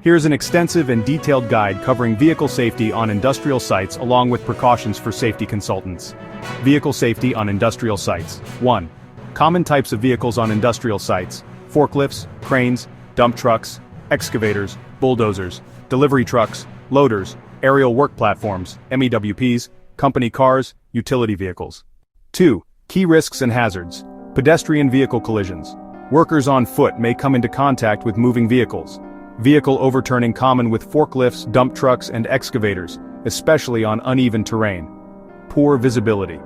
Here's an extensive and detailed guide covering vehicle safety on industrial sites along with precautions for safety consultants. Vehicle safety on industrial sites. 1. Common types of vehicles on industrial sites: forklifts, cranes, dump trucks, excavators, bulldozers, delivery trucks, loaders, aerial work platforms, MEWPs, company cars, utility vehicles. 2. Key risks and hazards. Pedestrian vehicle collisions. Workers on foot may come into contact with moving vehicles. Vehicle overturning common with forklifts, dump trucks, and excavators, especially on uneven terrain. Poor visibility.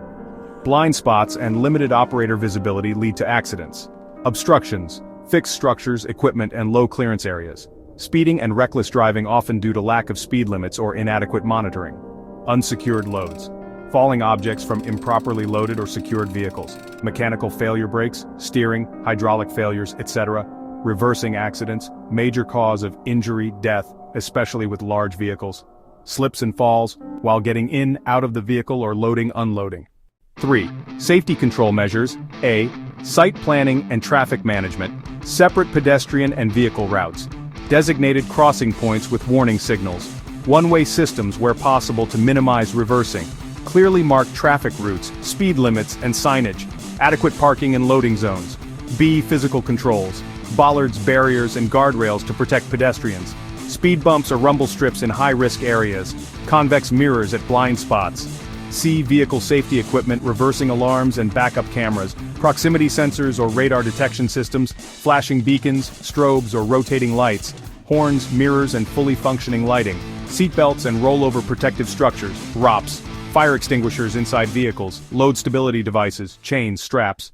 Blind spots and limited operator visibility lead to accidents. Obstructions. Fixed structures, equipment, and low clearance areas. Speeding and reckless driving often due to lack of speed limits or inadequate monitoring. Unsecured loads. Falling objects from improperly loaded or secured vehicles. Mechanical failure brakes, steering, hydraulic failures, etc. Reversing accidents, major cause of injury, death, especially with large vehicles. Slips and falls, while getting in, out of the vehicle or loading, unloading. 3. Safety control measures. A. Site planning and traffic management. Separate pedestrian and vehicle routes. Designated crossing points with warning signals. One-way systems where possible to minimize reversing. Clearly marked traffic routes, speed limits, and signage. Adequate parking and loading zones. B. Physical controls. Bollards, barriers, and guardrails to protect pedestrians. Speed bumps or rumble strips in high-risk areas. Convex mirrors at blind spots. C. Vehicle safety equipment, reversing alarms and backup cameras, proximity sensors or radar detection systems, flashing beacons, strobes or rotating lights, horns, mirrors, and fully functioning lighting, seatbelts and rollover protective structures, ROPS, fire extinguishers inside vehicles, load stability devices, chains, straps.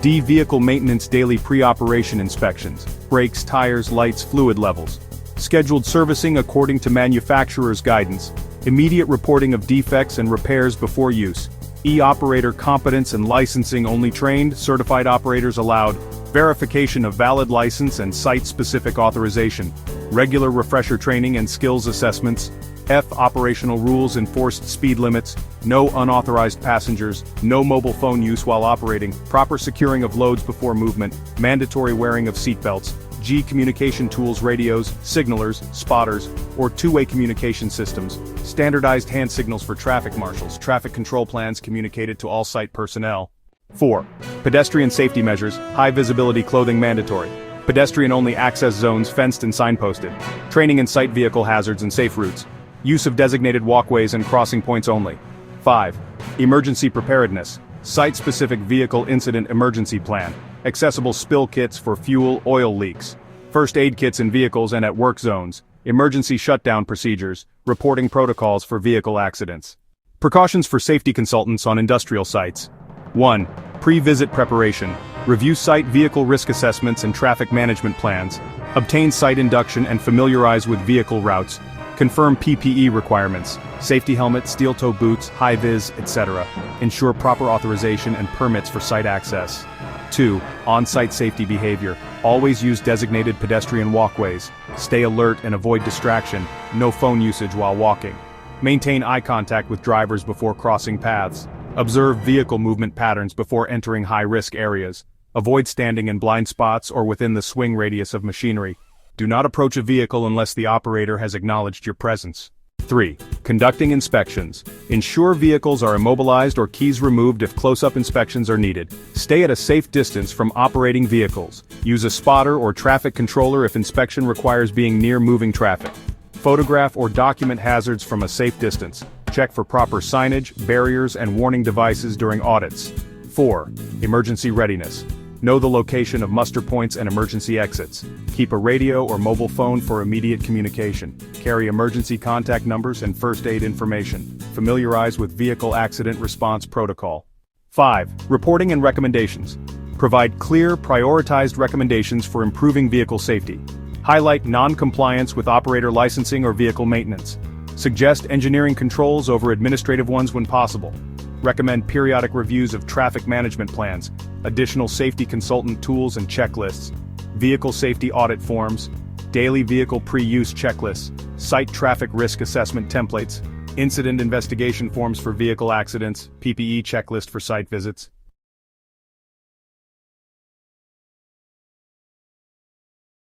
D. Vehicle maintenance, daily pre-operation inspections, brakes, tires, lights, fluid levels. Scheduled servicing according to manufacturer's guidance. Immediate reporting of defects and repairs before use. E. Operator competence and licensing, only trained, certified operators allowed. Verification of valid license and site-specific authorization. Regular refresher training and skills assessments. F. Operational rules, enforced speed limits. No unauthorized passengers. No mobile phone use while operating. Proper securing of loads before movement. Mandatory wearing of seatbelts. G. Communication tools, radios, signalers, spotters, or two-way communication systems. Standardized hand signals for traffic marshals. Traffic control plans communicated to all site personnel. 4. Pedestrian safety measures, high visibility clothing mandatory. Pedestrian-only access zones fenced and signposted. Training in site vehicle hazards and safe routes. Use of designated walkways and crossing points only. 5. Emergency preparedness. Site-specific vehicle incident emergency plan. Accessible spill kits for fuel, oil leaks. First aid kits in vehicles and at work zones. Emergency shutdown procedures. Reporting protocols for vehicle accidents. Precautions for safety consultants on industrial sites. 1. Pre-visit preparation. Review site vehicle risk assessments and traffic management plans. Obtain site induction and familiarize with vehicle routes. Confirm PPE requirements, safety helmet, steel-toe boots, high-vis, etc. Ensure proper authorization and permits for site access. 2. On-site safety behavior. Always use designated pedestrian walkways. Stay alert and avoid distraction. No phone usage while walking. Maintain eye contact with drivers before crossing paths. Observe vehicle movement patterns before entering high-risk areas. Avoid standing in blind spots or within the swing radius of machinery. Do not approach a vehicle unless the operator has acknowledged your presence. 3. Conducting inspections. Ensure vehicles are immobilized or keys removed if close-up inspections are needed. Stay at a safe distance from operating vehicles. Use a spotter or traffic controller if inspection requires being near moving traffic. Photograph or document hazards from a safe distance. Check for proper signage, barriers, and warning devices during audits. 4. Emergency readiness. Know the location of muster points and emergency exits. Keep a radio or mobile phone for immediate communication. Carry emergency contact numbers and first aid information. Familiarize with vehicle accident response protocol. 5. Reporting and recommendations. Provide clear, prioritized recommendations for improving vehicle safety. Highlight non-compliance with operator licensing or vehicle maintenance. Suggest engineering controls over administrative ones when possible. Recommend periodic reviews of traffic management plans, additional safety consultant tools and checklists, vehicle safety audit forms, daily vehicle pre-use checklists, site traffic risk assessment templates, incident investigation forms for vehicle accidents, PPE checklist for site visits.